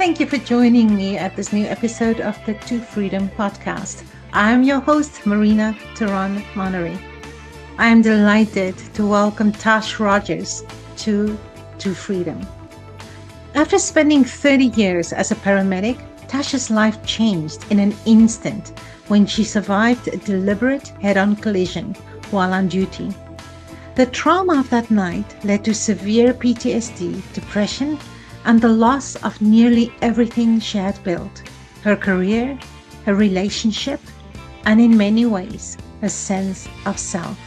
Thank you for joining me at this new episode of the To Freedom podcast. I'm your host, Marina Theron-Monnery. I am delighted to welcome Tasch Rogers to Freedom. After spending 30 years as a paramedic, Tasch's life changed in an instant when she survived a deliberate head-on collision while on duty. The trauma of that night led to severe PTSD, depression, and the loss of nearly everything she had built: her career, her relationship, and in many ways, her sense of self.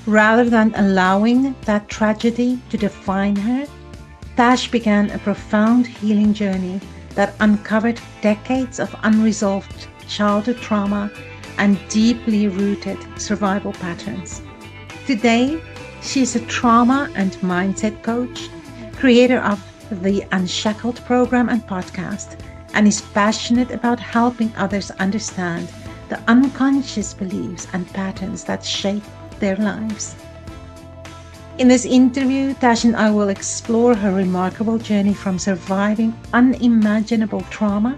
Rather than allowing that tragedy to define her, Tasch began a profound healing journey that uncovered decades of unresolved childhood trauma and deeply rooted survival patterns. Today, she is a trauma and mindset coach, creator of the Unshackled program and podcast, and is passionate about helping others understand the unconscious beliefs and patterns that shape their lives. In this interview, Tash and I will explore her remarkable journey from surviving unimaginable trauma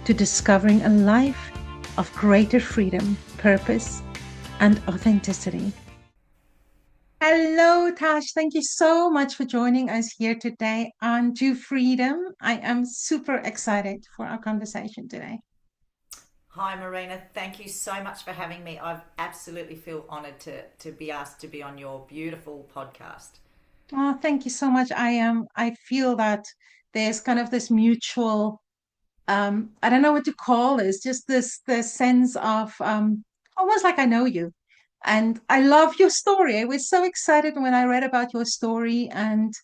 to discovering a life of greater freedom, purpose, and authenticity. Hello, Tash. Thank you so much for joining us here today on To Freedom. I am super excited for our conversation today. Hi, Marina. Thank you so much for having me. I absolutely feel honored to be asked to be on your beautiful podcast. Oh, thank you so much. I feel that there's kind of this mutual, I don't know what to call this, just this sense of almost like I know you. And I love your story. I was so excited when I read about your story, and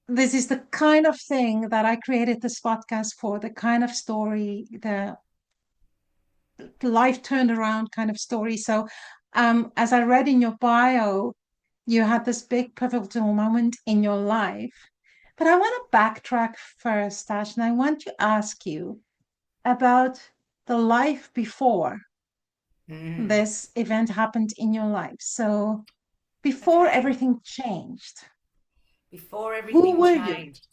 this is the kind of thing that I created this podcast for, the kind of story, the life turned around kind of story. So, as I read in your bio, you had this big pivotal moment in your life. But I want to backtrack first, Ash, and I want to ask you about the life before Mm. this event happened in your life. So, before Okay. everything changed, Before who everything were you? changed,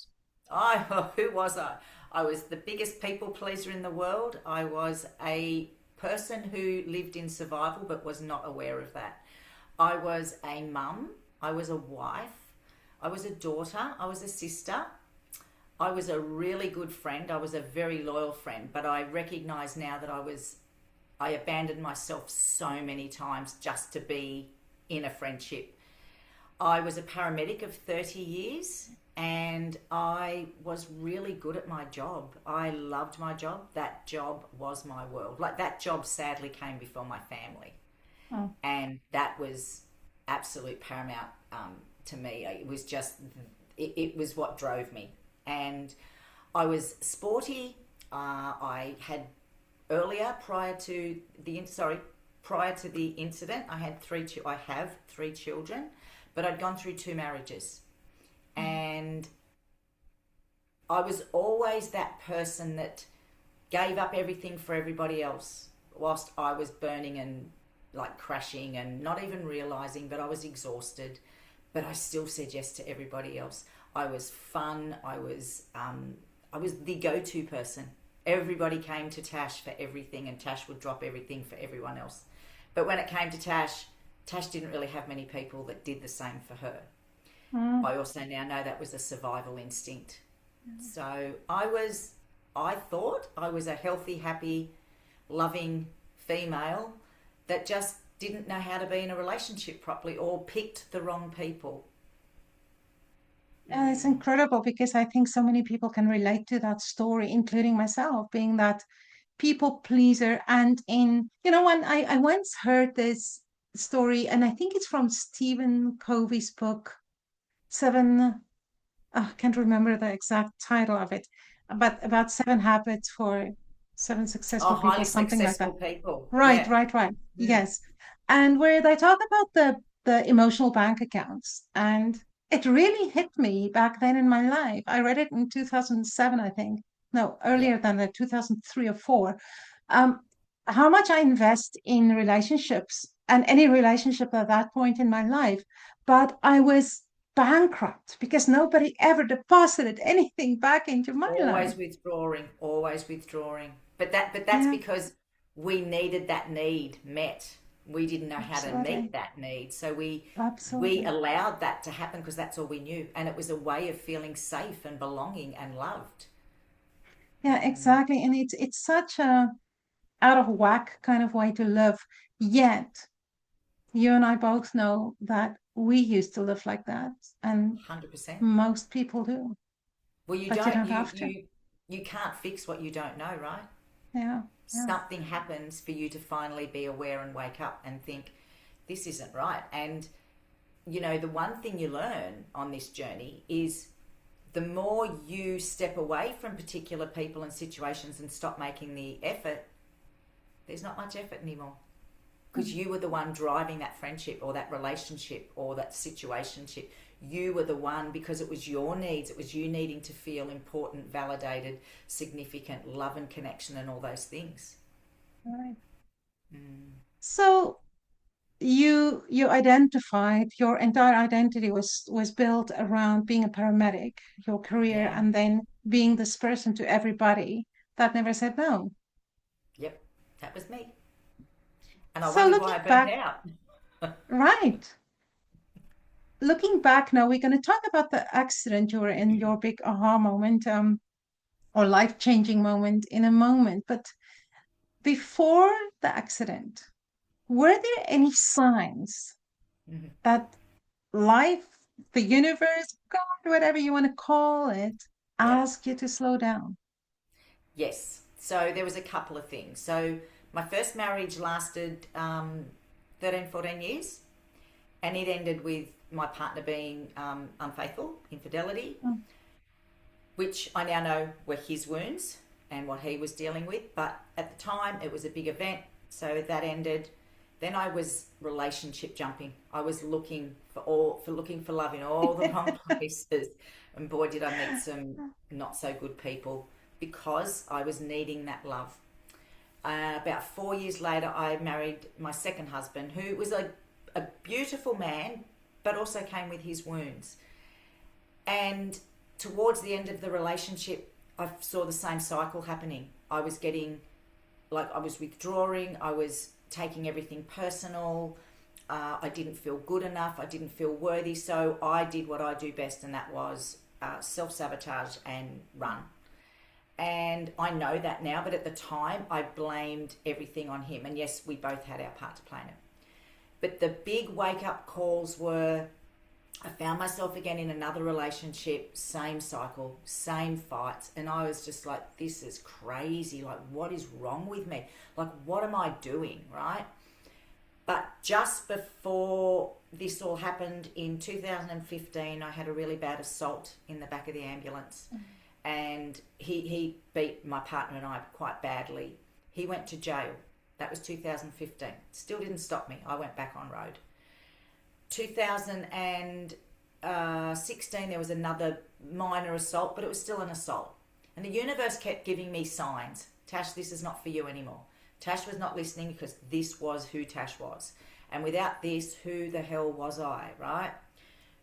who was I? I was the biggest people pleaser in the world. I was a person who lived in survival but was not aware of that. I was a mum. I was a wife. I was a daughter. I was a sister. I was a really good friend. I was a very loyal friend, but I recognize now that I abandoned myself so many times just to be in a friendship. I was a paramedic of 30 years and I was really good at my job. I loved my job. That job was my world. Like, that job sadly came before my family. Oh, And that was absolute paramount to me. It was just, it was what drove me. And I was sporty. I had earlier, prior to the incident, I have three children, but I'd gone through two marriages, and I was always that person that gave up everything for everybody else, whilst I was burning and like crashing and not even realizing, but I was exhausted, but I still said yes to everybody else. I was fun. I was the go-to person. Everybody came to Tash for everything, and Tash would drop everything for everyone else. But when it came to Tash, Tash didn't really have many people that did the same for her. oh, I also now know that was a survival instinct. So I thought I was a healthy, happy, loving female that just didn't know how to be in a relationship properly or picked the wrong people. yeah, it's incredible because I think so many people can relate to that story, including myself, being that people pleaser. And when I once heard this story, and I think it's from Stephen Covey's book, Seven, I can't remember the exact title of it, but about seven habits for seven Oh, successful people, highly something like that. successful people. Right, Yeah. right, right. Mm. Yes. And where they talk about the emotional bank accounts. And it really hit me back then in my life. I read it in 2007, I think. No, Yeah. earlier than that, 2003 or four. Um, how much I invest in relationships and any relationship at that point in my life. But I was bankrupt because nobody ever deposited anything back into my life. Always withdrawing, always withdrawing. But that's Yeah, because we needed that need met. We didn't know how to meet absolutely. that need. So we Absolutely. allowed that to happen because that's all we knew. And it was a way of feeling safe and belonging and loved. Yeah, exactly. And it's such a out of whack kind of way to live. Yet you and I both know that we used to live like that, and 100%. most people do, Well, you but you don't don't you have to. you you can't fix what you don't know, right? Yeah, yeah, Something happens for you to finally be aware and wake up and think this isn't right. And the one thing you learn on this journey is the more you step away from particular people and situations and stop making the effort, there's not much effort anymore because you were the one driving that friendship or that relationship or that situationship. You were the one because it was your needs. It was you needing to feel important, validated, significant, love and connection and all those things. right. Mm. So you identified your entire identity was built around being a paramedic, your career, Yeah. and then being this person to everybody that never said no. Yep. That was me. And I So wondered looking why I burnt back, out. right. Looking back now, we're going to talk about the accident you were in, your big aha moment, or life-changing moment in a moment. But before the accident, were there any signs Mhm. that life, the universe, God, whatever you want to call it, Yep. ask you to slow down? Yes. So there was a couple of things. So my first marriage lasted 13, 14 years, and it ended with my partner being unfaithful, infidelity, Mm. which I now know were his wounds and what he was dealing with. But at the time, it was a big event, so that ended. Then I was relationship jumping. I was looking for love in all the wrong places, and boy, did I meet some not so good people because I was needing that love. About 4 years later, I married my second husband, who was a beautiful man, but also came with his wounds. And towards the end of the relationship, I saw the same cycle happening. I was getting, like, I was withdrawing, I was taking everything personal. I didn't feel good enough, I didn't feel worthy. So I did what I do best, and that was self sabotage and run. And I know that now, but at the time, I blamed everything on him. And yes, we both had our part to play in it. But the big wake up calls were I found myself again in another relationship, same cycle, same fights, and I was just like, this is crazy. Like, what is wrong with me? Like, what am I doing, right? But just before this all happened in 2015, I had a really bad assault in the back of the ambulance, and he beat my partner and I quite badly. He went to jail. That was 2015. Still didn't stop me. I went back on road. 2016 there was another minor assault, but it was still an assault. And the universe kept giving me signs. Tash, this is not for you anymore. Tash was not listening because this was who Tash was. And without this, who the hell was I, right?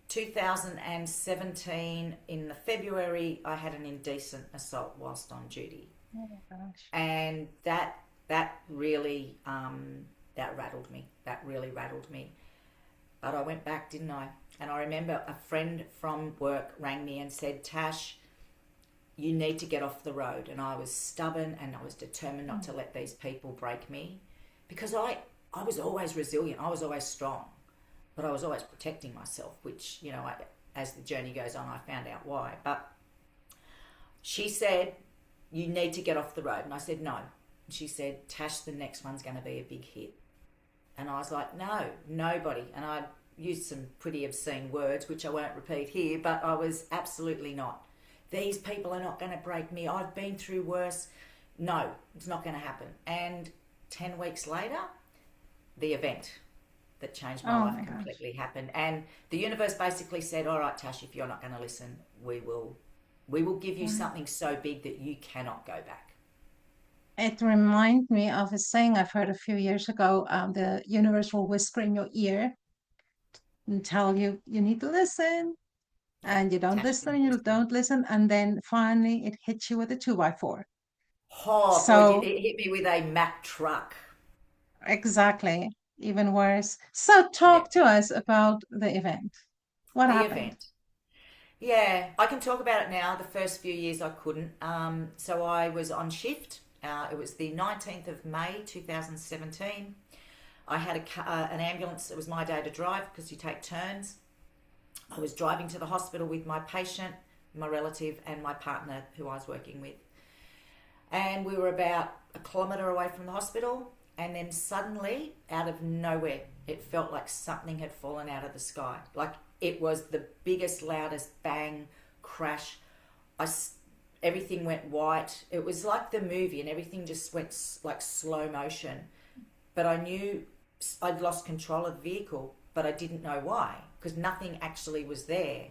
2017, in the February, I had an indecent assault whilst on duty. Oh my gosh. And that really that rattled me. That really rattled me. But I went back, didn't I? And I remember a friend from work rang me and said, Tash, you need to get off the road. And I was stubborn and I was determined not to let these people break me because I was always resilient. I was always strong, but I was always protecting myself, which, as the journey goes on, I found out why. But she said, you need to get off the road. And I said, no. And she said, Tash, the next one's going to be a big hit. And I was like, no, nobody. And I used some pretty obscene words, which I won't repeat here, but I was absolutely not. These people are not going to break me. I've been through worse. No, it's not going to happen. And 10 weeks later, the event that changed my Oh life my gosh. completely happened. And the universe basically said, all right, Tash, if you're not going to listen, we will give you Yeah. something so big that you cannot go back. It reminds me of a saying I've heard a few years ago. The universe will whisper in your ear and tell you you need to listen. And you don't Tash listen and you Rogers. don't listen. And then finally it hits you with a 2x4. Oh boy, So, it hit me with a Mack truck. exactly, even worse. So, Yeah, talk to us about the event. What the happened? event. Yeah, I can talk about it now. The first few years I couldn't. So I was on shift. It was the 19th of May 2017. I had an ambulance. It was my day to drive because you take turns. I was driving to the hospital with my patient, my relative, and my partner who I was working with. And we were about a kilometre away from the hospital. And then suddenly, out of nowhere, it felt like something had fallen out of the sky. Like it was the biggest, loudest bang, crash. I, everything went white. It was like the movie, and everything just went like slow motion. But I knew I'd lost control of the vehicle, but I didn't know why because nothing actually was there.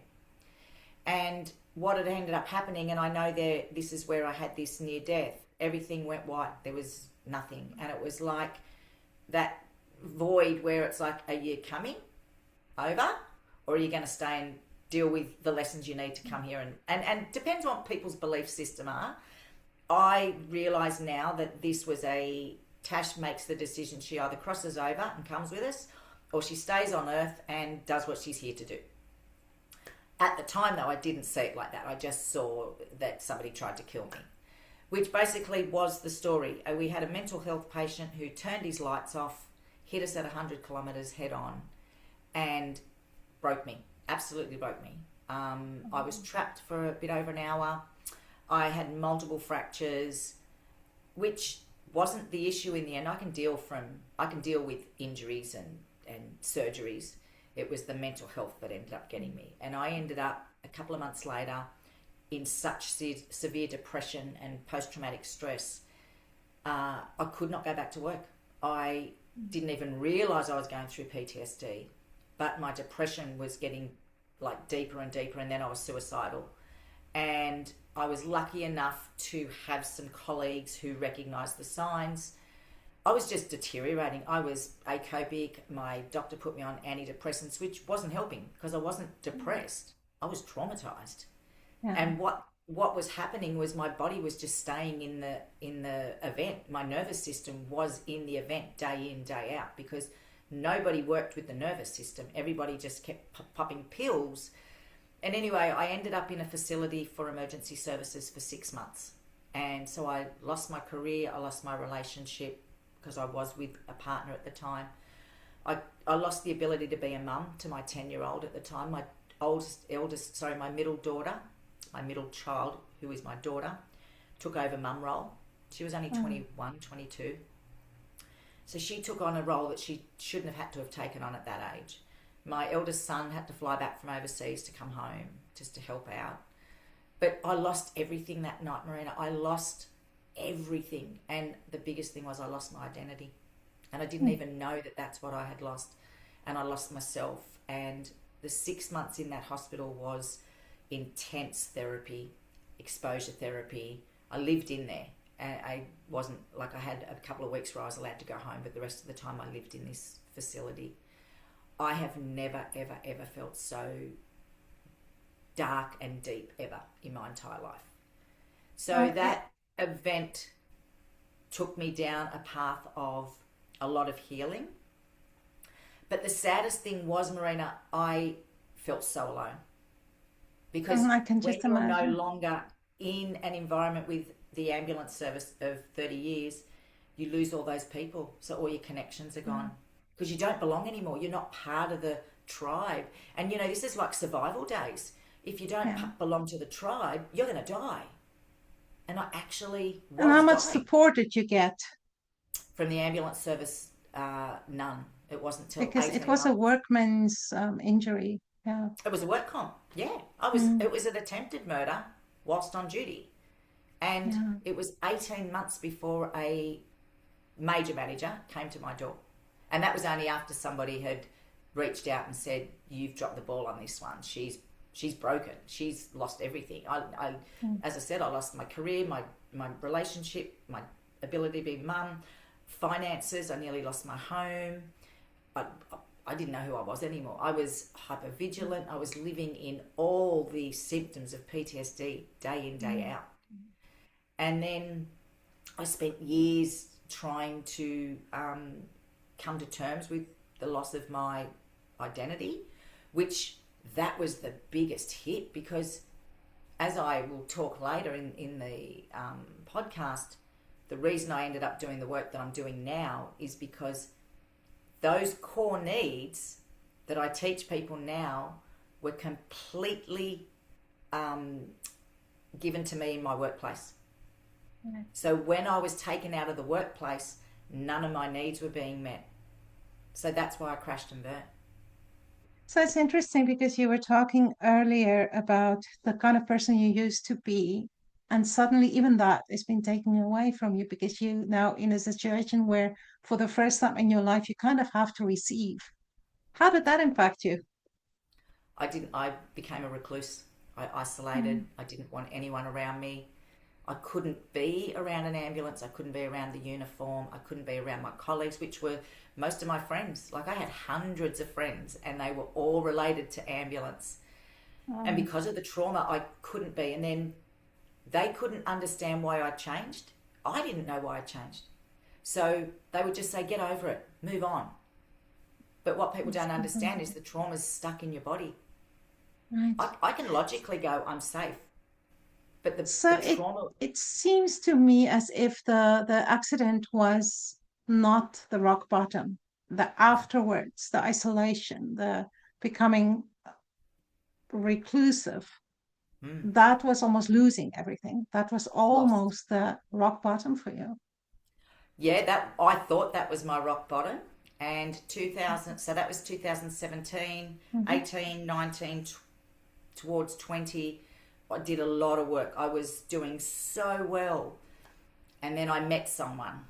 And what had ended up happening, and I know this is where I had this near death, everything went white. There was nothing. And it was like that void where it's like, are you coming over? Or are you going to stay and deal with the lessons you need to come here? And depends on what people's belief system are. I realise now that this was Tash makes the decision. She either crosses over and comes with us, or she stays on Earth and does what she's here to do. At the time, though, I didn't see it like that. I just saw that somebody tried to kill me, which basically was the story. We had a mental health patient who turned his lights off, hit us at 100 kilometres head on, and broke me. Absolutely broke me. I was trapped for a bit over an hour. I had multiple fractures, which wasn't the issue in the end. I can deal with injuries and surgeries. It was the mental health that ended up getting me. And I ended up a couple of months later in such severe depression and post-traumatic stress. I could not go back to work. I didn't even realise I was going through PTSD, but my depression was getting like deeper and deeper, and then I was suicidal. And I was lucky enough to have some colleagues who recognised the signs. I was just deteriorating. I was acopic. My doctor put me on antidepressants, which wasn't helping because I wasn't depressed. I was traumatized. Yeah. And what was happening was my body was just staying in the event. My nervous system was in the event day in, day out because nobody worked with the nervous system. Everybody just kept popping pills. And anyway, I ended up in a facility for emergency services for 6 months. And so I lost my career, I lost my relationship, because I was with a partner at the time. I lost the ability to be a mum to my 10-year-old at the time. My my middle daughter, my middle child, who is my daughter, took over mum role. She was only 21, 22. So she took on a role that she shouldn't have had to have taken on at that age. My eldest son had to fly back from overseas to come home just to help out. But I lost everything that night, Marina. I lost everything. And the biggest thing was I lost my identity. And I didn't even know that that's what I had lost. And I lost myself. And the 6 months in that hospital was intense therapy, exposure therapy. I lived in there. And I wasn't, like I had a couple of weeks where I was allowed to go home, but the rest of the time I lived in this facility. I have never, ever, ever felt so dark and deep ever in my entire life. So that event took me down a path of a lot of healing. But the saddest thing was, Marina, I felt so alone. Because I can when just you're no imagine. longer in an environment with the ambulance service of 30 years, you lose all those people. So all your connections are gone. Because you don't belong anymore. You're not part of the tribe. And, this is like survival days. If you don't Yeah. belong to the tribe, you're going to die. And I actually And how was much dying support did you get? from the ambulance service. None. It wasn't till Because it 18 was a months. workman's injury. Yeah. It was a work comp. Yeah. Mm, It was an attempted murder whilst on duty. And yeah. it was 18 months before a major manager came to my door. And that was only after somebody had reached out and said, "You've dropped the ball on this one. She's broken. She's lost everything." Mm, As I said, I lost my career, my relationship, my ability to be mum, finances. I nearly lost my home. I didn't know who I was anymore. I was hypervigilant. I was living in all the symptoms of PTSD day in, day Mm. out. And then I spent years trying to come to terms with the loss of my identity, which that was the biggest hit because, as I will talk later in the podcast, the reason I ended up doing the work that I'm doing now is because those core needs that I teach people now were completely um, given to me in my workplace. Right. So when I was taken out of the workplace, none of my needs were being met. So that's why I crashed and burnt. So it's interesting because you were talking earlier about the kind of person you used to be, and suddenly even that is being taken away from you because you now in a situation where for the first time in your life you kind of have to receive. How did that impact you? I became a recluse. I isolated. Mm. I didn't want anyone around me. I couldn't be around an ambulance. I couldn't be around the uniform. I couldn't be around my colleagues, which were most of my friends. Like I had hundreds of friends and they were all related to ambulance. And Oh, because of the trauma, I couldn't be. And then they couldn't understand why I changed. I didn't know why I changed. So they would just say, get over it, move on. But what people that's don't understand is completely the trauma's stuck in your body. right. I can logically go, I'm safe. But the So trauma, it seems to me as if the accident was not the rock bottom. The no. afterwards, the isolation, the becoming reclusive, Mm. that was almost losing everything. That was Lost. almost the rock bottom for you. Yeah, that I thought that was my rock bottom. And 2000, so that was 2017, Mhm. 18, 19, towards 20. I did a lot of work. I was doing so well. And then I met someone,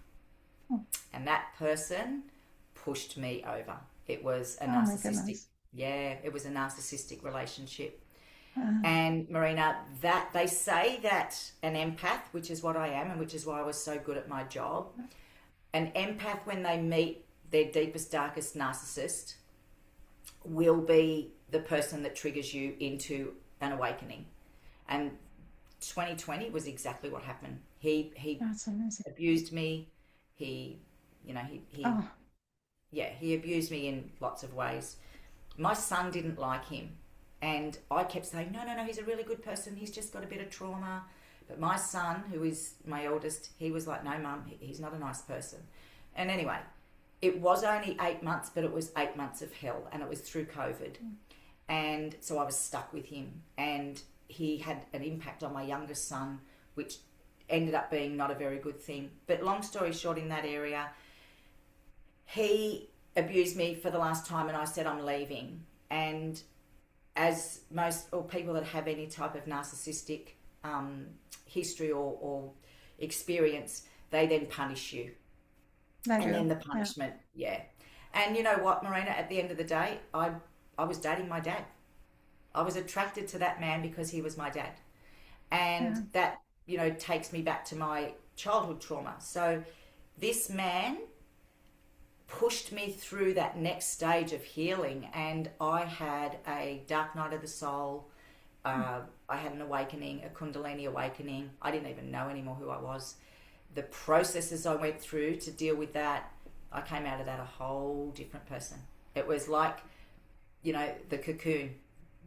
Oh, and that person pushed me over. It was a oh my narcissistic, goodness. yeah, it was a narcissistic relationship. Uh, And Marina, that they say that an empath, which is what I am, and which is why I was so good at my job, an empath, when they meet their deepest, darkest narcissist, will be the person that triggers you into an awakening. And 2020 was exactly what happened. He that's amazing. abused me. He, he Oh, yeah, he abused me in lots of ways. My son didn't like him, and I kept saying, no, no, no, he's a really good person. He's just got a bit of trauma. But my son, who is my eldest, he was like, no, mum, he's not a nice person. And anyway, it was only 8 months, but it was 8 months of hell, and it was through COVID. And so I was stuck with him, and he had an impact on my youngest son, which ended up being not a very good thing. But long story short, in that area, he abused me for the last time, and I said, I'm leaving. And as most or people that have any type of narcissistic history or experience, they then punish you. they And do. then the Yeah. punishment, yeah. And you know what, Marina, at the end of the day, I was dating my dad. I was attracted to that man because he was my dad. And Yeah. that, takes me back to my childhood trauma. So this man pushed me through that next stage of healing, and I had a dark night of the soul. I had an awakening, a kundalini awakening. I didn't even know anymore who I was. The processes I went through to deal with that, I came out of that a whole different person. It was like, the cocoon,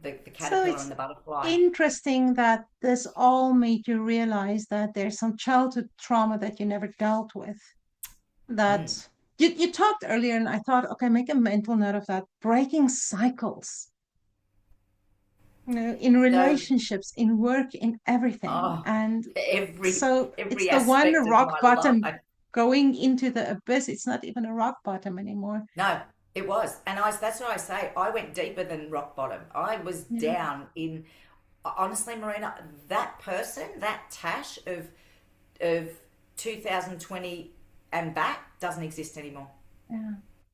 the So caterpillar it's and the butterfly. interesting that this all made you realize that there's some childhood trauma that you never dealt with. Mm. That you talked earlier, and I thought, okay, make a mental note of that. Breaking cycles, in So, relationships, in work, in everything. oh, And every so it's every the one aspect of rock my bottom life. going into the abyss. It's not even a rock bottom anymore. No, it was. And that's what I say. I went deeper than rock bottom. I was Yeah, down in, honestly, Marina, that person, that Tash of 2020 and back doesn't exist anymore. yeah.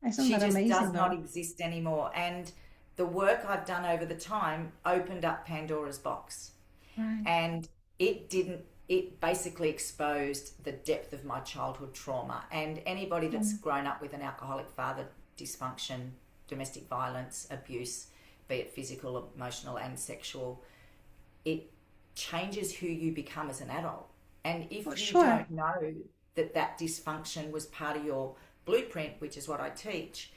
Isn't She that just amazing, does not though? exist anymore. And the work I've done over the time opened up Pandora's box. Right. And it basically exposed the depth of my childhood trauma. And anybody that's Mm. grown up with an alcoholic father, dysfunction, domestic violence, abuse, be it physical, emotional, and sexual, it changes who you become as an adult. And For if you sure. don't know that that dysfunction was part of your blueprint, which is what I teach,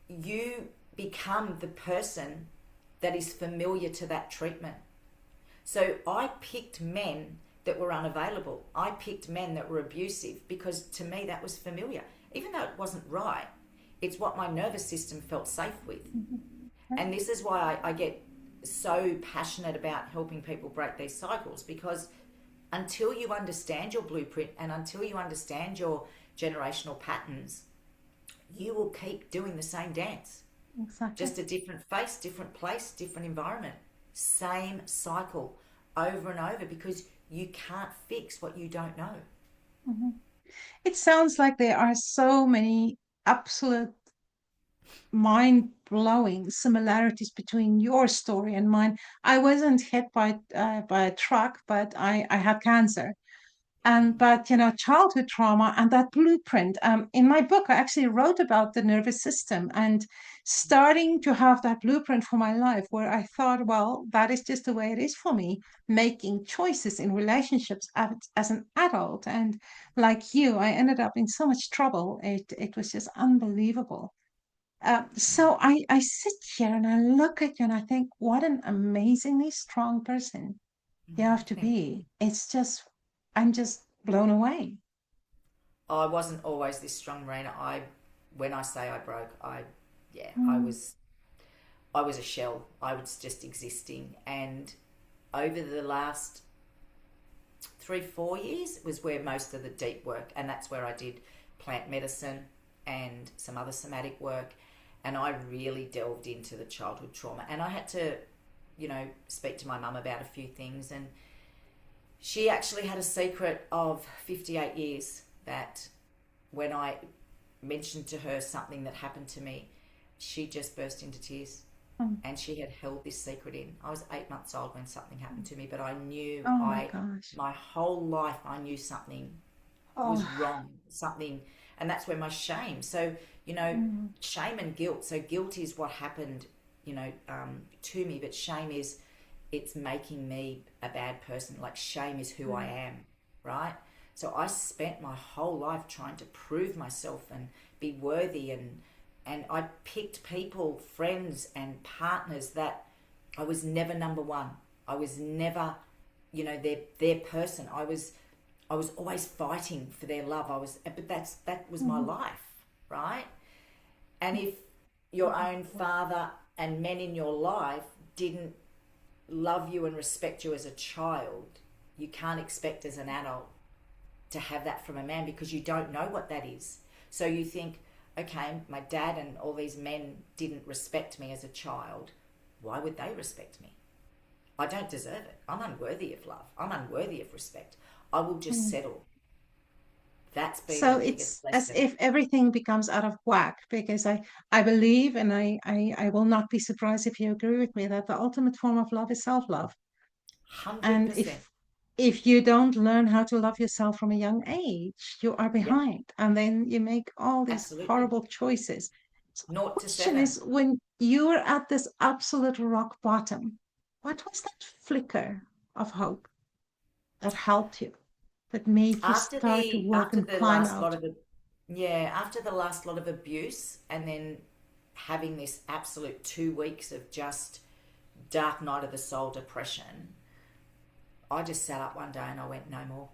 you become the person that is familiar to that treatment. So I picked men that were unavailable. I picked men that were abusive because to me that was familiar. Even though it wasn't right, it's what my nervous system felt safe with. And this is why I get so passionate about helping people break these cycles, because until you understand your blueprint and until you understand your generational patterns, you will keep doing the same dance. Exactly. Just a different face, different place, different environment. Same cycle over and over because you can't fix what you don't know. Mhm. It sounds like there are so many absolute mind-blowing similarities between your story and mine. I wasn't hit by a truck, but I had cancer. And but childhood trauma and that blueprint. In my book, I actually wrote about the nervous system and starting to have that blueprint for my life, where I thought, well, that is just the way it is for me, making choices in relationships as an adult. And like you, I ended up in so much trouble. It was just unbelievable. So I sit here and I look at you and I think, what an amazingly strong person you have to Thank you. be. I'm just blown away. I wasn't always this strong, Marina. When I say I broke, yeah, Mm, I was a shell. I was just existing. And over the last 3, 4 years was where most of the deep work, and that's where I did plant medicine and some other somatic work. And I really delved into the childhood trauma. And I had to, speak to my mum about a few things. And she actually had a secret of 58 years that when I mentioned to her something that happened to me, she just burst into tears. mm. And she had held this secret in. I was 8 months old when something happened to me, but I knew Oh my gosh. my whole life, I knew something Oh, was wrong, something, and that's where my shame. So, mm, shame and guilt. So, guilt is what happened, to me, but shame is it's making me a bad person. Like, shame is who I mm, am, right? So, I spent my whole life trying to prove myself and be worthy, and I picked people, friends, and partners that I was never number one. I was never, their person. I was always fighting for their love. But that was my mm, life, right? And if your own father and men in your life didn't love you and respect you as a child, you can't expect as an adult to have that from a man because you don't know what that is. So you think, okay, my dad and all these men didn't respect me as a child. Why would they respect me? I don't deserve it. I'm unworthy of love. I'm unworthy of respect. I will just mm. settle. That's been So the biggest it's as lesson. if everything becomes out of whack because I believe, and I will not be surprised if you agree with me, that the ultimate form of love is self-love. And 100%. if you don't learn how to love yourself from a young age, you are Yep, behind, and then you make all these absolutely. horrible choices. So the Naught to question seven. is, when you were at this absolute rock bottom, what was that flicker of hope that helped you, that made you After start to the work after and the climb last lot out? of yeah, after the last lot of abuse and then having this absolute 2 weeks of just dark night of the soul depression, I just sat up one day and I went, no more.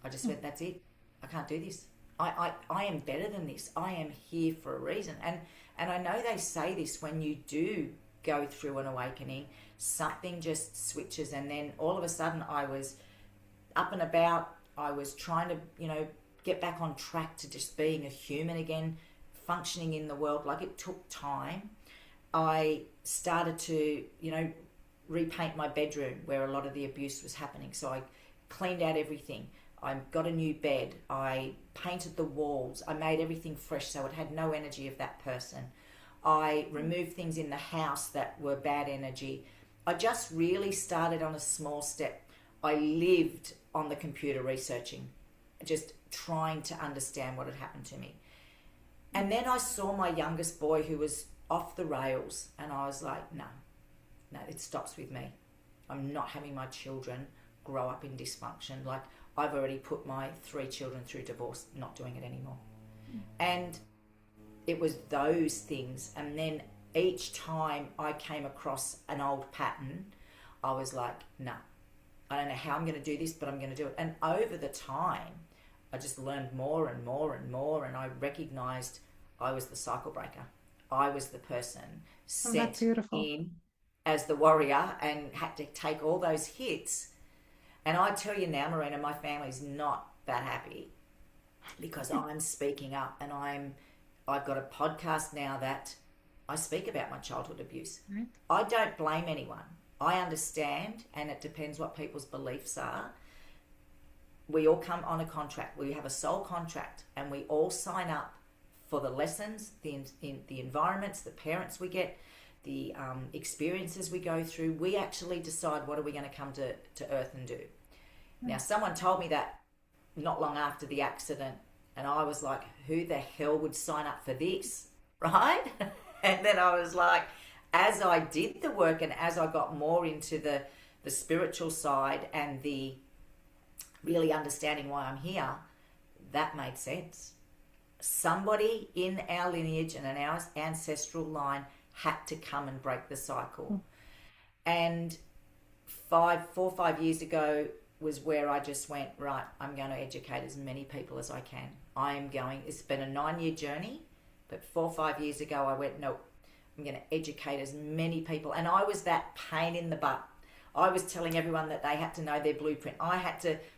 I just went, that's it. I can't do this. I am better than this. I am here for a reason. And I know they say this when you do go through an awakening, something just switches and then all of a sudden I was up and about. I was trying to, get back on track to just being a human again, functioning in the world. Like it took time. I started to, repaint my bedroom where a lot of the abuse was happening. So I cleaned out everything. I got a new bed. I painted the walls. I made everything fresh so it had no energy of that person. I removed things in the house that were bad energy. I just really started on a small step. I lived on the computer researching, just trying to understand what had happened to me. And then I saw my youngest boy who was off the rails, and I was like, no, no, it stops with me. I'm not having my children grow up in dysfunction. Like, I've already put my 3 children through divorce, not doing it anymore. And it was those things. And then each time I came across an old pattern, I was like, no, I don't know how I'm going to do this, but I'm going to do it. And over the time, I just learned more and more and more, and I recognized I was the cycle breaker. I was the person Oh, that's sent beautiful. in as the warrior and had to take all those hits. And I tell you now, Marina, my family's not that happy because I'm speaking up, and I've got a podcast now that I speak about my childhood abuse. Right. I don't blame anyone. I understand, and it depends what people's beliefs are. We all come on a contract. We have a soul contract, and we all sign up for the lessons, the environments, the parents we get, the experiences we go through. We actually decide what are we going to come to Earth and do. Now, someone told me that not long after the accident, and I was like, who the hell would sign up for this? Right? And then I was like, as I did the work and as I got more into the spiritual side and the really understanding why I'm here, that made sense. Somebody in our lineage and in our ancestral line had to come and break the cycle. And 5 years ago was where I just went, right, I'm going to educate as many people as I can. It's been a 9-year journey, but 4 or 5 years ago I went, no, I'm going to educate as many people. And I was that pain in the butt. I was telling everyone that they had to know their blueprint. I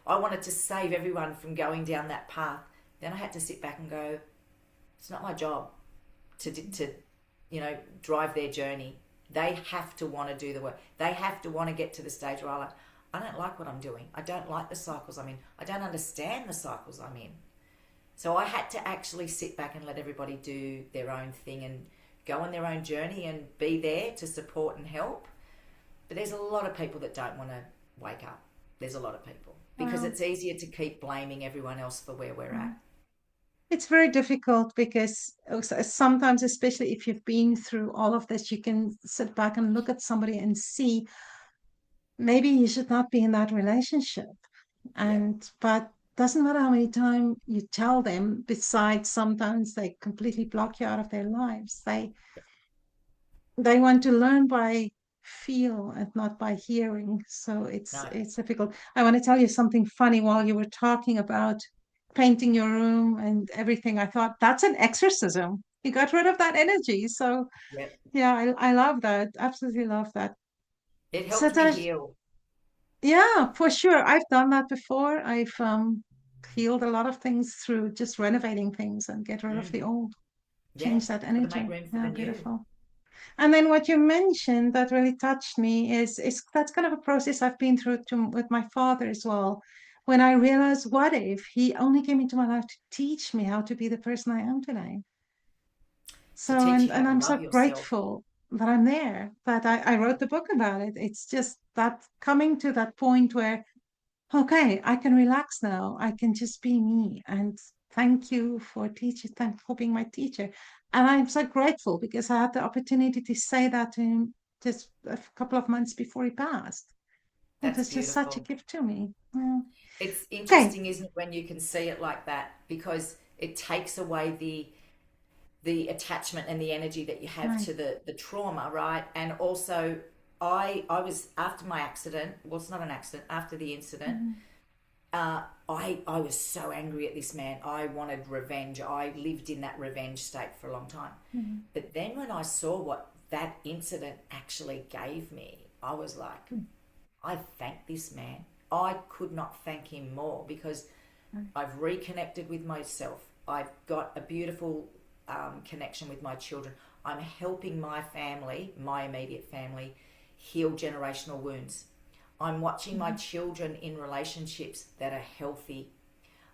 wanted to save everyone from going down that path. Then I had to sit back and go, it's not my job to drive their journey. They have to want to do the work. They have to want to get to the stage where I don't like what I'm doing. I don't like the cycles I'm in. I don't understand the cycles I'm in. So I had to actually sit back and let everybody do their own thing and go on their own journey and be there to support and help. But there's a lot of people that don't want to wake up. There's a lot of people because Well, it's easier to keep blaming everyone else for where we're mm, at. it's very difficult because sometimes, especially if you've been through all of this, you can sit back and look at somebody and see maybe you should not be in that relationship. Yeah, But doesn't matter how many times you tell them, besides sometimes they completely block you out of their lives. They want to learn by feel and not by hearing. So no, it's difficult. I want to tell you something funny while you were talking about painting your room and everything. I thought that's an exorcism. You got rid of that energy. So yeah. yeah, I love that. Absolutely love that. It So helped me Tash, heal. yeah, for sure. I've done that before. I've healed a lot of things through just renovating things and get rid of Mm, the old, yeah, change that got to make energy. room for Yeah, the new. beautiful. And then what you mentioned that really touched me is that's kind of a process I've been through with my father as well. When I realized, what if he only came into my life to teach me how to be the person I am today? To So, teach you how and to I'm so love yourself. grateful that I'm there, that I wrote the book about it. It's just that coming to that point where, okay, I can relax now. I can just be me. And thank you for teaching, thank for being my teacher. And I'm so grateful because I had the opportunity to say that to him just a couple of months before he passed. It That's was just such a beautiful. gift to me. Yeah. It's Okay. interesting, isn't it, when you can see it like that because it takes away the attachment and the energy that you have Right. to the trauma, right? And also, I was after my accident. Well, it's not an accident. After the incident, Mhm. I was so angry at this man. I wanted revenge. I lived in that revenge state for a long time. Mhm. But then when I saw what that incident actually gave me, I was like, I thank this man. I could not thank him more because Right. I've reconnected with myself. I've got a beautiful connection with my children. I'm helping my family, my immediate family, heal generational wounds. I'm watching my Mhm. children in relationships that are healthy.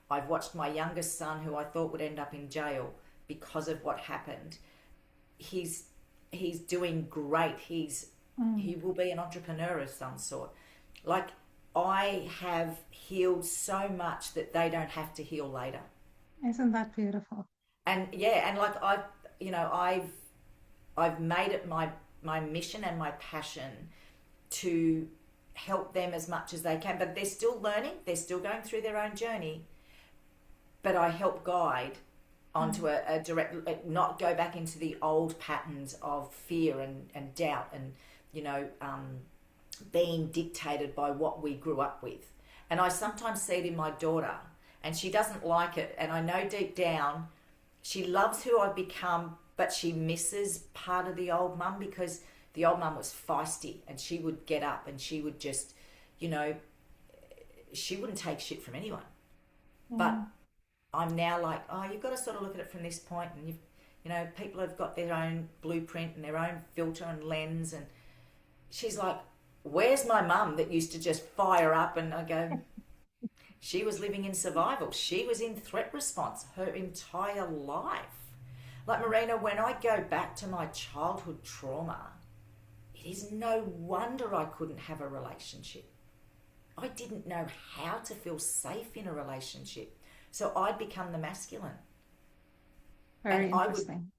I've watched my youngest son, who I thought would end up in jail because of what happened. He's he's doing great. He Mm. will be an entrepreneur of some sort. Like, I have healed so much that they don't have to heal later. Isn't that beautiful? And yeah, and like I've made it my mission and my passion to help them as much as they can. But they're still learning, they're still going through their own journey. But I help guide onto a direct, not go back into the old patterns of fear and doubt and, you know, being dictated by what we grew up with. And I sometimes see it in my daughter, and she doesn't like it. And I know deep down she loves who I've become, but she misses part of the old mum, because the old mum was feisty and she would get up and she would just, you know, she wouldn't take shit from anyone. But Mm. I'm now like, oh, you've got to sort of look at it from this point, and you know, people have got their own blueprint and their own filter and lens, and she's like, where's my mum that used to just fire up? And I go, she was living in survival. She was in threat response her entire life. Like Marina, when I go back to my childhood trauma, it is no wonder I couldn't have a relationship. I didn't know how to feel safe in a relationship. So I'd become the masculine. Very And interesting.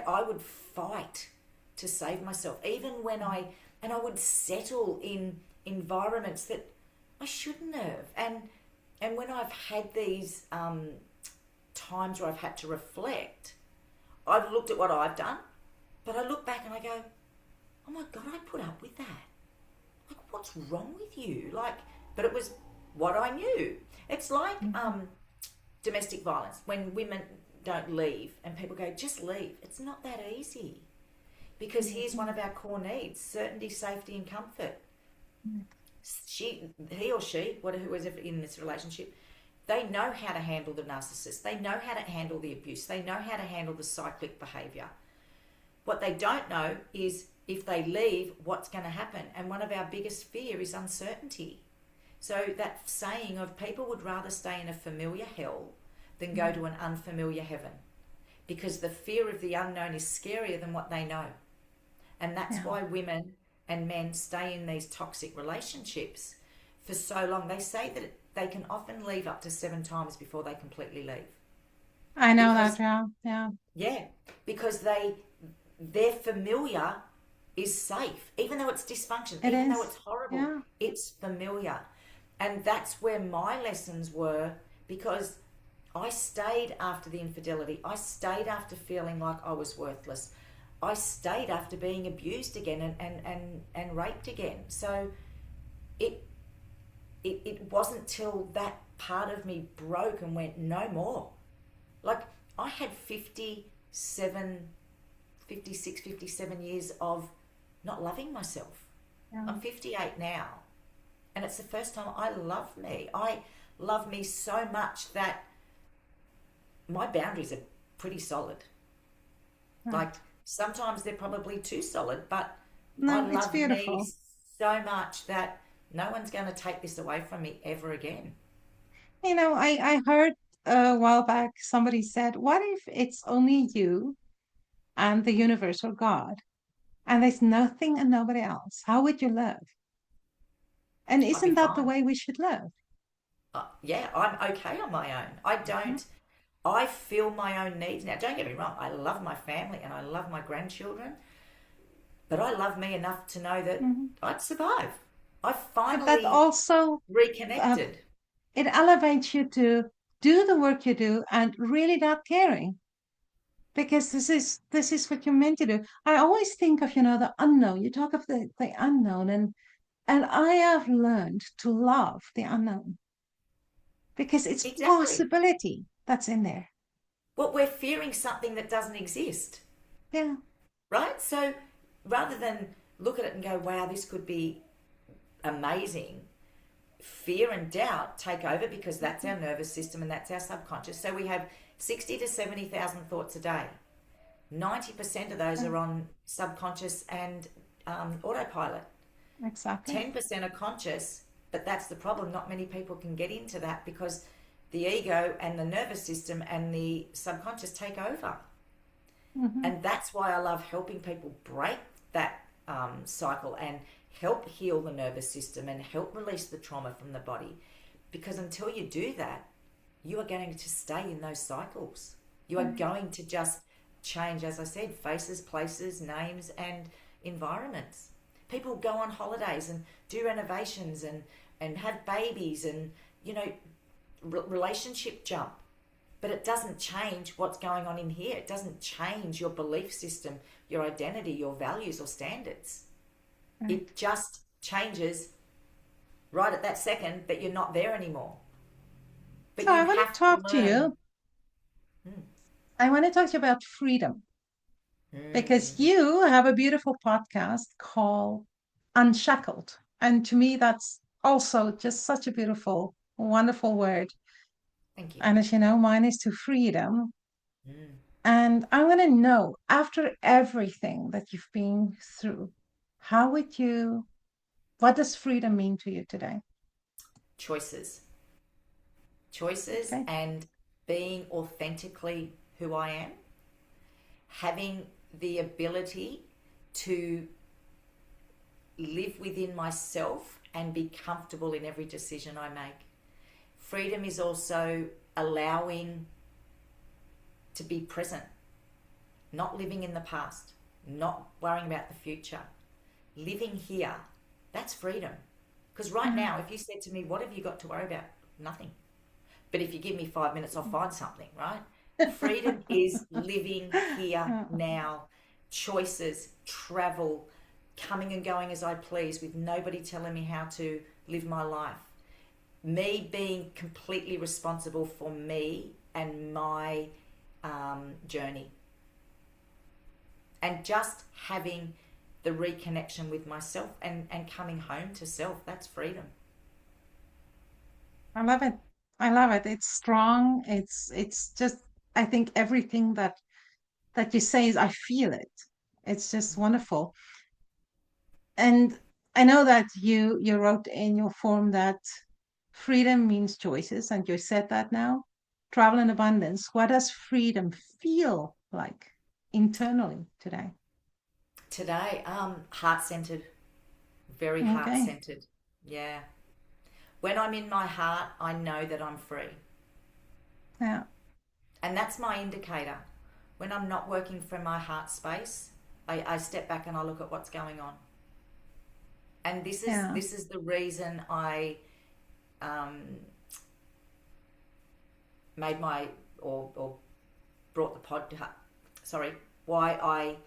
I would fight to save myself. Even when and I would settle in environments that I shouldn't have. And when I've had these times where I've had to reflect, I've looked at what I've done, but I look back and I go, oh my God, I put up with that. Like, what's wrong with you? Like, but it was what I knew. It's like domestic violence. When women don't leave and people go, just leave. It's not that easy, because here's one of our core needs: certainty, safety, and comfort. He or she, whoever's in this relationship, they know how to handle the narcissist. They know how to handle the abuse. They know how to handle the cyclic behaviour. What they don't know is if they leave, what's going to happen. And one of our biggest fear is uncertainty. So that saying of people would rather stay in a familiar hell than go to an unfamiliar heaven, because the fear of the unknown is scarier than what they know. And that's Yeah. why women and men stay in these toxic relationships for so long. They say that they can often leave up to 7 times before they completely leave. I know that. Because, Yeah. Yeah. yeah, because their familiar is safe. Even though it's dysfunction, It even though is. it's horrible, Yeah. it's familiar. And that's where my lessons were, because I stayed after the infidelity. I stayed after feeling like I was worthless. I stayed after being abused again and raped again. So it, it wasn't till that part of me broke and went, no more. Like, I had 57 years of not loving myself. Yeah. I'm 58 now. And it's the first time I love me. I love me so much that my boundaries are pretty solid. Like, Right. sometimes they're probably too solid, but I No, it's love me beautiful. so much that no one's going to take this away from me ever again. You know, I heard a while back somebody said, what if it's only you and the universe or God, and there's nothing and nobody else? How would you live? And I'd be isn't that the fine. way we should live? Yeah, I'm okay on my own. I Mhm. don't, I feel my own needs. Now, don't get me wrong, I love my family and I love my grandchildren, but I love me enough to know that Mhm. I'd survive. I But that finally also uh, reconnected. it elevates you to do the work you do and really not caring, because this is what you're meant to do. I always think of, the unknown. You talk of the unknown, and I have learned to love the unknown because it's Exactly. possibility that's in there. What we're fearing something that doesn't exist, Yeah. right? So rather than look at it and go, wow, this could be amazing, fear and doubt take over, because that's our nervous system and that's our subconscious. So we have 60 to 70,000 thoughts a day. 90% of those Yeah, are on subconscious and autopilot. exactly. 10% are conscious, but that's the problem. Not many people can get into that because the ego and the nervous system and the subconscious take over. Hmm. And that's why I love helping people break that cycle and help heal the nervous system and help release the trauma from the body. Because until you do that, you are going to stay in those cycles. You are going to just change, as I said, faces, places, names, and environments. People go on holidays and do renovations and have babies and, you know, relationship jump. But it doesn't change what's going on in here. It doesn't change your belief system, your identity, your values or standards. Right. It just changes right at that second that you're not there anymore. But So I you want to have to talk to learn. you. I want to talk to you about freedom because Mm, you have a beautiful podcast called Unshackled. And to me, that's also just such a beautiful, wonderful word. thank you. And as you know, mine is to freedom. Mm. And I want to know, after everything that you've been through, how would you, what does freedom mean to you today? Choices. Choices Okay. and being authentically who I am, having the ability to live within myself and be comfortable in every decision I make. Freedom is also allowing to be present, not living in the past, not worrying about the future, living here. That's freedom. Because right Mm. now, if you said to me, what have you got to worry about? Nothing. But if you give me 5 minutes, I'll find something, right? Freedom is living here now, choices, travel, coming and going as I please with nobody telling me how to live my life. Me being completely responsible for me and my journey. And just having the reconnection with myself and coming home to self. That's freedom. I love it. I love it. It's strong. It's just I think everything that you say is I feel it. It's just wonderful. And I know that you wrote in your form that freedom means choices, and you said that now. Travel in abundance. What does freedom feel like internally today? Today, heart centered, very heart Okay. centered. Yeah. When I'm in my heart, I know that I'm free. Yeah. And that's my indicator. When I'm not working from my heart space, I step back and I look at what's going on. And this is Yeah. this is the reason I um, made my or brought the podcast. Sorry, why I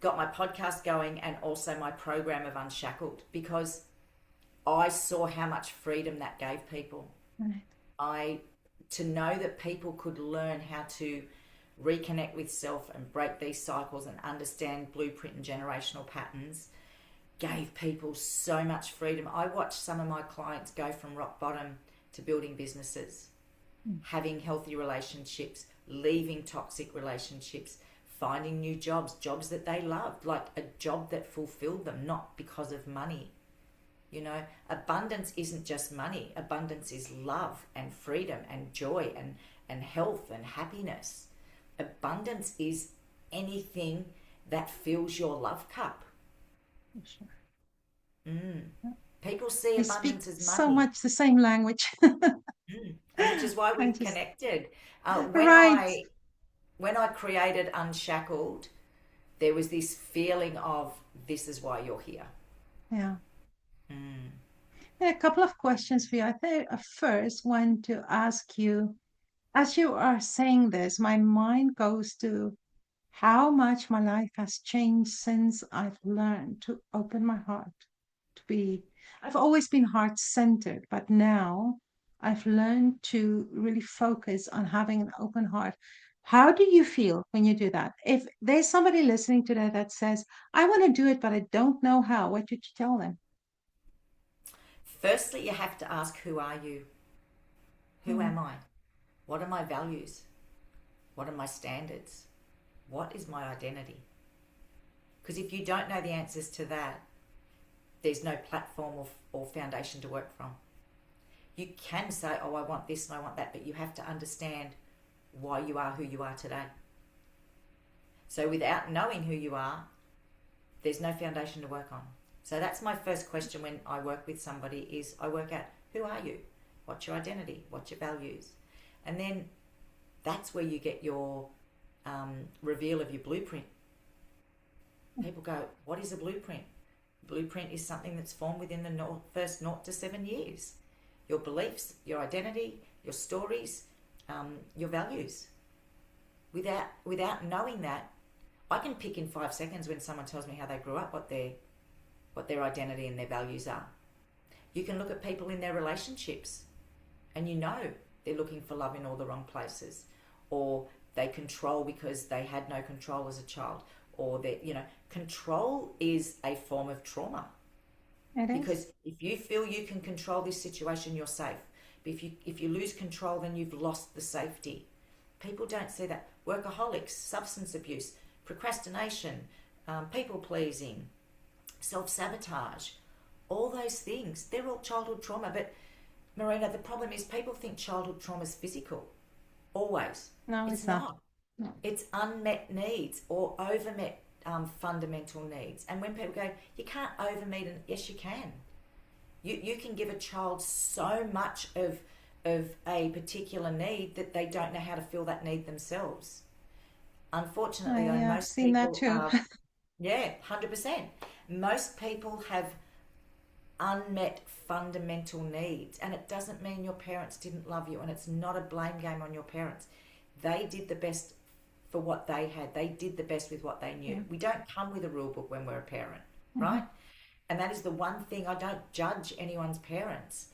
got my podcast going and also my program of Unshackled, because I saw how much freedom that gave people. Right. I To know that people could learn how to reconnect with self and break these cycles and understand blueprint and generational patterns gave people so much freedom. I watched some of my clients go from rock bottom to building businesses, Mm. having healthy relationships, leaving toxic relationships, finding new jobs, jobs that they loved, like a job that fulfilled them, not because of money. You know, abundance isn't just money. Abundance is love and freedom and joy and health and happiness. Abundance is anything that fills your love cup. Sure. Mm. Yeah. People see We speak abundance as so money. much the same language. And which is why I we've just connected. When right. I created Unshackled, there was this feeling of this is why you're here. Yeah. Mm. A couple of questions for you. I think I first want to ask you, as you are saying this, my mind goes to how much my life has changed since I've learned to open my heart, to be, I've always been heart centered, but now I've learned to really focus on having an open heart. How do you feel when you do that? If there's somebody listening today that says, I want to do it, but I don't know how, what did you tell them? Firstly, you have to ask, who are you? Who Mm. am I? What are my values? What are my standards? What is my identity? Because if you don't know the answers to that, there's no platform or foundation to work from. You can say, oh, I want this and I want that, but you have to understand why you are who you are today. So without knowing who you are, there's no foundation to work on. So that's my first question when I work with somebody is I work out, who are you? What's your identity? What's your values? And then that's where you get your reveal of your blueprint. People go, what is a blueprint? Blueprint is something that's formed within the first 0 to 7 years. Your beliefs, your identity, your stories, your values. Without knowing that, I can pick in 5 seconds when someone tells me how they grew up, what their identity and their values are. You can look at people in their relationships, and you know they're looking for love in all the wrong places, or they control because they had no control as a child, or that control is a form of trauma. It is. Because if you feel you can control this situation, you're safe. But if you lose control, then you've lost the safety. People don't see that. Workaholics, substance abuse, procrastination, people pleasing, self-sabotage, all those things, they're all childhood trauma. But Marina, the problem is people think childhood trauma is physical. Always. No, It's it's not. not. No. It's unmet needs or overmet fundamental needs. And when people go, you can't overmeet, and yes, you can. You can give a child so much of a particular need that they don't know how to fill that need themselves. Unfortunately, though, I've most seen that people too. are, yeah, 100%. Most people have unmet fundamental needs, and it doesn't mean your parents didn't love you, and it's not a blame game on your parents. They did the best for what they had. They did the best with what they knew. Yeah. We don't come with a rule book when we're a parent, Mhm. right? And that is the one thing. I don't judge anyone's parents,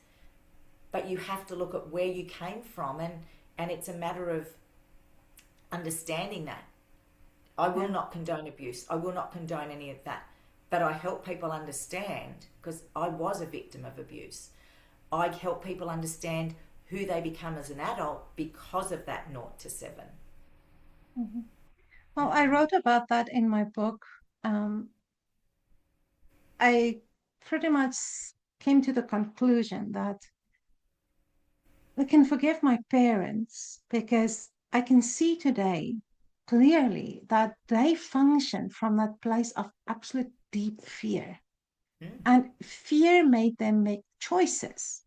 but you have to look at where you came from, and it's a matter of understanding that. I will Yeah. not condone abuse. I will not condone any of that. But I help people understand, because I was a victim of abuse. I help people understand who they become as an adult because of that 0 to 7. Mhm. Well, I Mm. wrote about that in my book. I pretty much came to the conclusion that I can forgive my parents because I can see today clearly that they function from that place of absolute deep fear. Mm. And fear made them make choices.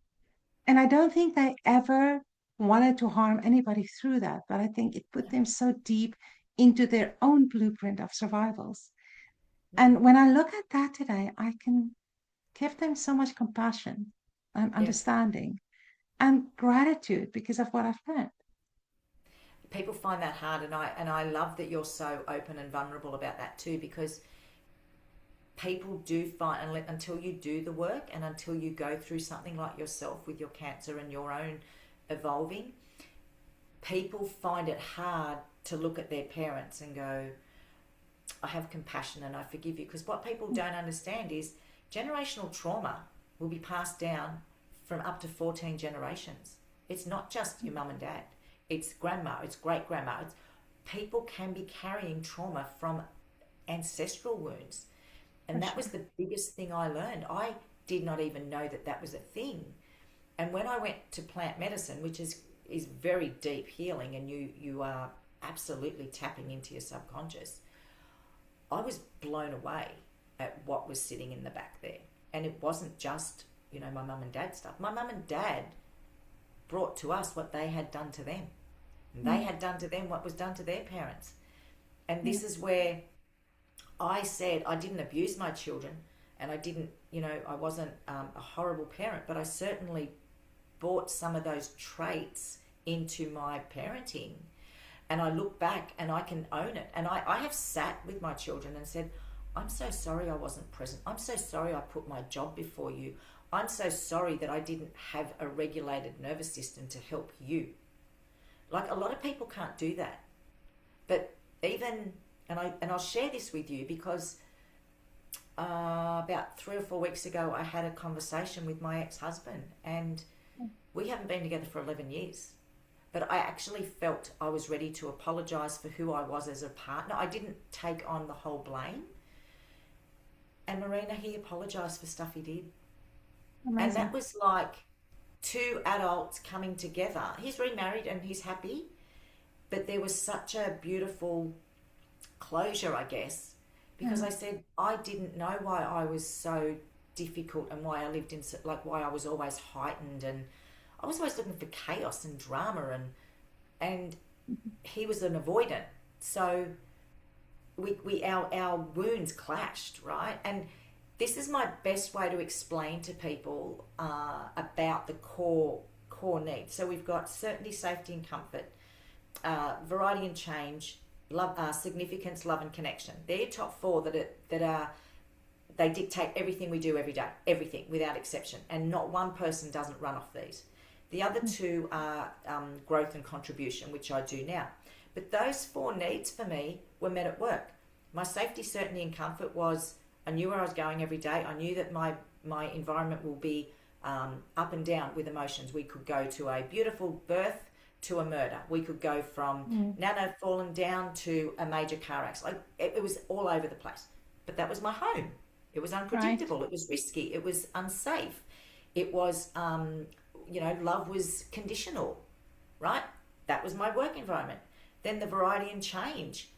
And I don't think they ever wanted to harm anybody through that, but I think it put them so deep into their own blueprint of survivals. Mm. And when I look at that today, I can give them so much compassion and Yeah. understanding and gratitude because of what I've learned. People find that hard, and I love that you're so open and vulnerable about that too, because people do find, until you do the work and until you go through something like yourself with your cancer and your own evolving, people find it hard to look at their parents and go, I have compassion and I forgive you. Because what people don't understand is generational trauma will be passed down from up to 14 generations. It's not just your mum and dad, it's grandma, it's great grandma. People can be carrying trauma from ancestral wounds. For And that was sure. the biggest thing I learned. I did not even know that that was a thing. And when I went to plant medicine, which is very deep healing, and you are absolutely tapping into your subconscious, I was blown away at what was sitting in the back there. And it wasn't just, my mum and dad stuff. My mum and dad brought to us what they had done to them. And they Mm, had done to them what was done to their parents. And yeah. this is where I said I didn't abuse my children, and I didn't, I wasn't a horrible parent, but I certainly brought some of those traits into my parenting. And I look back and I can own it. And I have sat with my children and said, I'm so sorry I wasn't present. I'm so sorry I put my job before you. I'm so sorry that I didn't have a regulated nervous system to help you. Like, a lot of people can't do that. But even, and I'll share this with you because about 3 or 4 weeks ago, I had a conversation with my ex-husband, and we haven't been together for 11 years. But I actually felt I was ready to apologise for who I was as a partner. I didn't take on the whole blame. And Marina, he apologised for stuff he did. And that Amazing. was like two adults coming together. He's remarried and he's happy, but there was such a beautiful closure, I guess, because Yeah. I said I didn't know why I was so difficult and why I lived in, like, why I was always heightened, and I was always looking for chaos and drama, and he was an avoidant. So our wounds clashed, right? And this is my best way to explain to people about the core needs. So we've got certainty, safety, and comfort, variety and change, love, significance, love, and connection. They're your top four that are they dictate everything we do every day, everything without exception, and not one person doesn't run off these. The other two are growth and contribution, which I do now. But those four needs for me were met at work. My safety, certainty, and comfort was I knew where I was going every day. I knew that my environment will be up and down with emotions. We could go to a beautiful birth to a murder. We could go from Nana falling down to a major car accident. Like, it was all over the place. But that was my home. It was unpredictable. Right. It was risky. It was unsafe. It was, love was conditional, right? That was my work environment. Then the variety and change.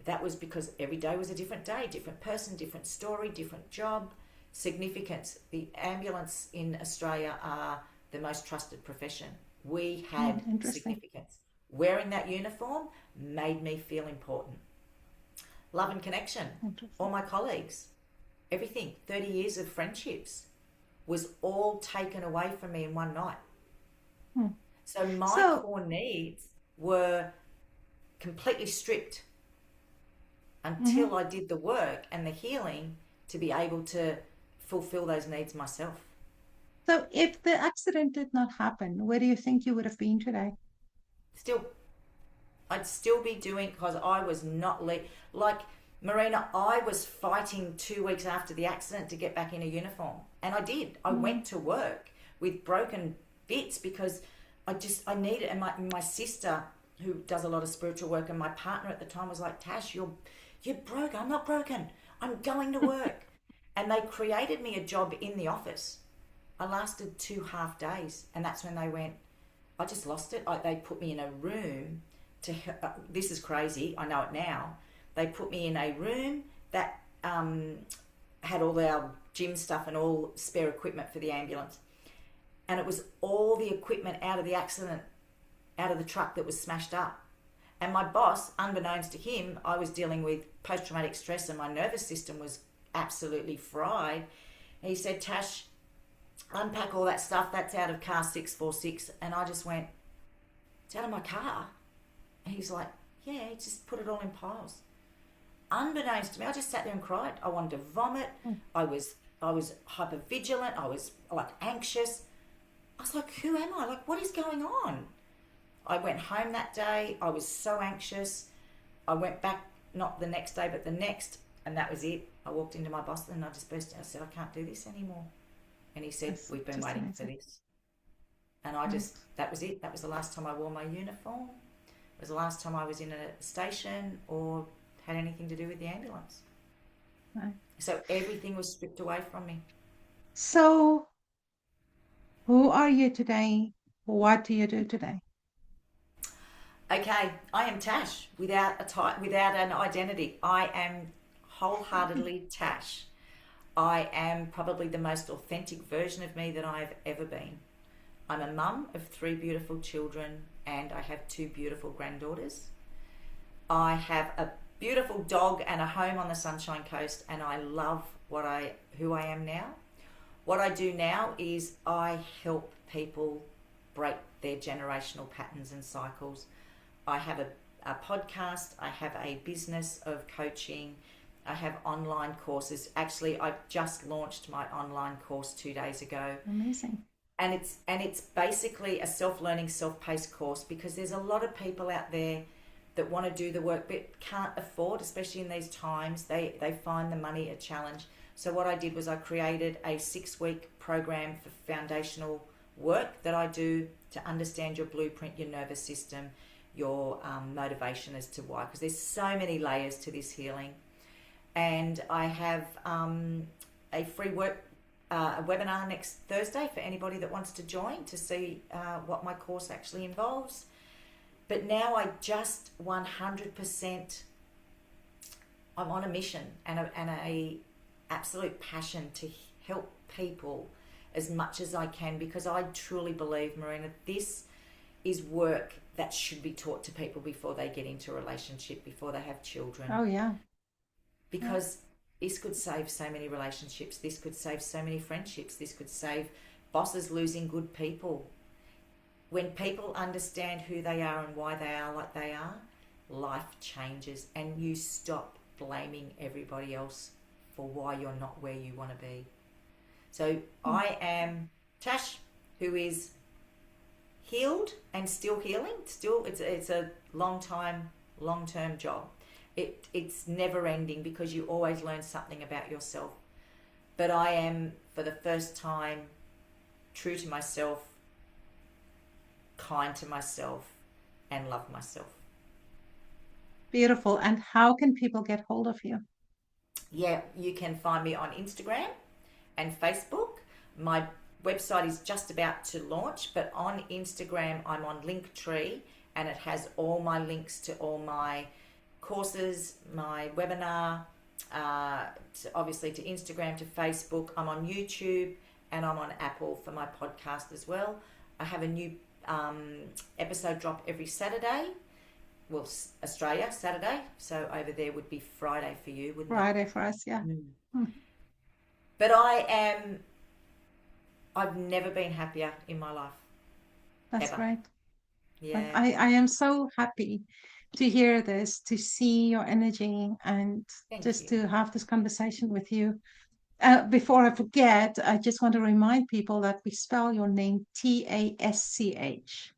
That was because every day was a different day, different person, different story, different job. Significance. The ambulance in Australia are the most trusted profession. We had significance. Wearing that uniform made me feel important. Love and connection. All my colleagues, everything, 30 years of friendships was all taken away from me in one night. So my core needs were completely stripped until I did the work and the healing to be able to fulfill those needs myself. So if the accident did not happen, where do you think you would have been today? I'd still be doing, because I was not like Marina, I was fighting 2 weeks after the accident to get back in a uniform. And I did. I went to work with broken bits because I needed, and my sister, who does a lot of spiritual work, and my partner at the time was like, Tash, you're broke. I'm not broken. I'm going to work. And they created me a job in the office. I lasted 2.5 days. And that's when they went, I just lost it. They put me in a room this is crazy. I know it now. They put me in a room that had all our gym stuff and all spare equipment for the ambulance. And it was all the equipment out of the accident, out of the truck that was smashed up. And my boss, unbeknownst to him, I was dealing with post-traumatic stress and my nervous system was absolutely fried. And he said, Tash, unpack all that stuff. That's out of car 646. And I just went, it's out of my car? And he's like, yeah, just put it all in piles. Unbeknownst to me, I just sat there and cried. I wanted to vomit. I was hypervigilant. I was like anxious. I was like, who am I? Like, what is going on? I went home that day. I was so anxious. I went back, not the next day, but the next, and that was it. I walked into my boss and I just burst out. I said, I can't do this anymore. And he said, we've been waiting for this. And that was it. That was the last time I wore my uniform. It was the last time I was in a station or had anything to do with the ambulance. Right. So everything was stripped away from me. So who are you today? What do you do today? Okay, I am Tash without an identity. I am wholeheartedly Tash. I am probably the most authentic version of me that I've ever been. I'm a mum of 3 beautiful children and I have 2 beautiful granddaughters. I have a beautiful dog and a home on the Sunshine Coast, and I love who I am now. What I do now is I help people break their generational patterns and cycles. I have a podcast, I have a business of coaching, I have online courses. Actually, I just launched my online course 2 days ago. Amazing. And it's basically a self-learning, self-paced course because there's a lot of people out there that want to do the work but can't afford, especially in these times. They find the money a challenge. So what I did was I created a 6-week program for foundational work that I do to understand your blueprint, your nervous system, your motivation as to why, because there's so many layers to this healing. And I have a free a webinar next Thursday for anybody that wants to join to see what my course actually involves. But now I just 100%, I'm on a mission and a absolute passion to help people as much as I can, because I truly believe, Marina, this is work that should be taught to people before they get into a relationship, before they have children. Oh, yeah. Because this could save so many relationships. This could save so many friendships. This could save bosses losing good people. When people understand who they are and why they are like they are, life changes, and you stop blaming everybody else for why you're not where you want to be. So I am Tash, who is healed and still healing. Still, it's a long-term job. It's never ending, because you always learn something about yourself. But I am, for the first time, true to myself, kind to myself, and love myself. Beautiful. And how can people get hold of you? Yeah, you can find me on Instagram and Facebook. My website is just about to launch, but on Instagram I'm on Linktree, and it has all my links to all my courses, my webinar, obviously to Instagram, to Facebook. I'm on YouTube, and I'm on Apple for my podcast as well. I have a new episode drop every Saturday. Well, Australia, Saturday. So over there would be Friday for you, wouldn't it? Friday for us, yeah. But I've never been happier in my life. That's ever. great. Yeah. I am so happy to hear this, to see your energy, and Thank just you. to have this conversation with you. Before I forget, I just want to remind people that we spell your name Tasch.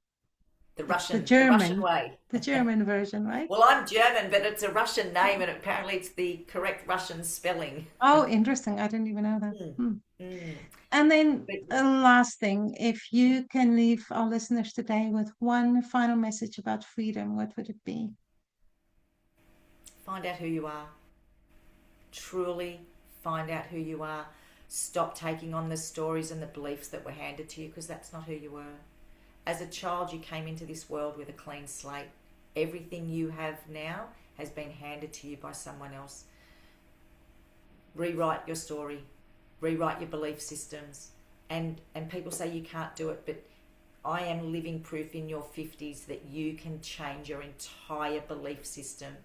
The It's Russian way. the German version, right? Well, I'm German, but it's a Russian name, and apparently it's the correct Russian spelling. Oh, interesting. I didn't even know that. Mm. And then But last thing, if you can leave our listeners today with one final message about freedom, what would it be? find out who you are. Truly find out who you are. Stop taking on the stories and the beliefs that were handed to you, because that's not who you were. As a child, you came into this world with a clean slate. Everything you have now has been handed to you by someone else. Rewrite your story. Rewrite your belief systems. And people say you can't do it, but I am living proof in your 50s that you can change your entire belief system,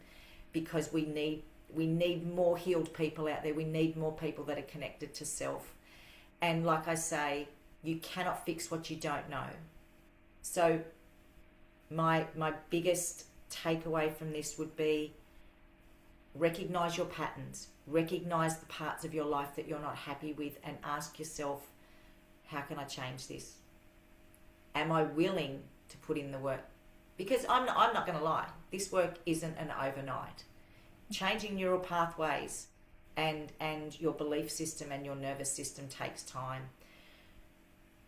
because we need more healed people out there. We need more people that are connected to self. And like I say, you cannot fix what you don't know. So my biggest takeaway from this would be, recognize your patterns, recognize the parts of your life that you're not happy with, and ask yourself, how can I change this? Am I willing to put in the work? Because I'm not going to lie, this work isn't an overnight. Changing neural pathways and your belief system and your nervous system takes time,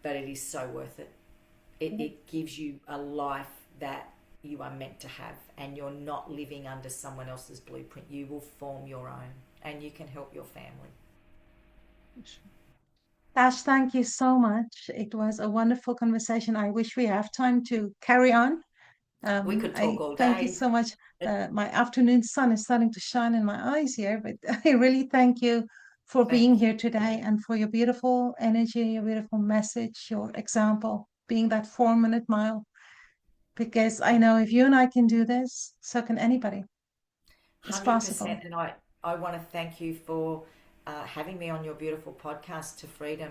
but it is so worth it. It gives you a life that you are meant to have, and you're not living under someone else's blueprint. You will form your own, and you can help your family. Tash, thank you so much. It was a wonderful conversation. I wish we have time to carry on. We could talk I all thank you day. so much. My afternoon sun is starting to shine in my eyes here, but I really thank you for being Thank you. here today, and for your beautiful energy, your beautiful message, your example, being that 4-minute mile. Because I know if you and I can do this, so can anybody. It's 100%. possible. And I want to thank you for having me on your beautiful podcast, To Freedom.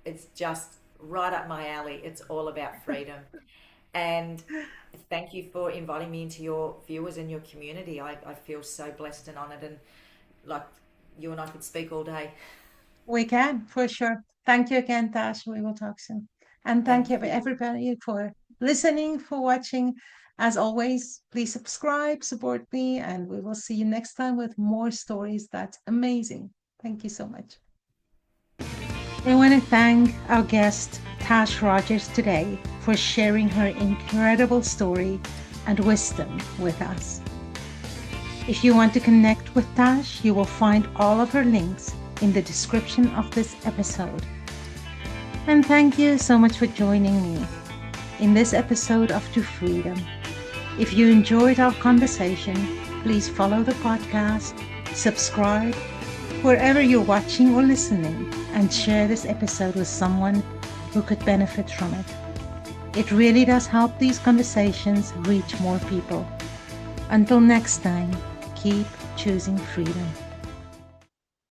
It's just right up my alley. It's all about freedom. And thank you for inviting me into your viewers and your community. I feel so blessed and honored, and like you and I could speak all day. We can, for sure. Thank you again, Tash. We will talk soon. And thank you, Thank you. everybody, for listening, for watching. As always, please subscribe, support me, and we will see you next time with more stories that's amazing. Thank you so much. I want to thank our guest, Tasch Rogers, today for sharing her incredible story and wisdom with us. If you want to connect with Tasch, you will find all of her links in the description of this episode. And thank you so much for joining me in this episode of To Freedom. If you enjoyed our conversation, please follow the podcast, subscribe wherever you're watching or listening, and share this episode with someone who could benefit from it. It really does help these conversations reach more people. Until next time, keep choosing freedom.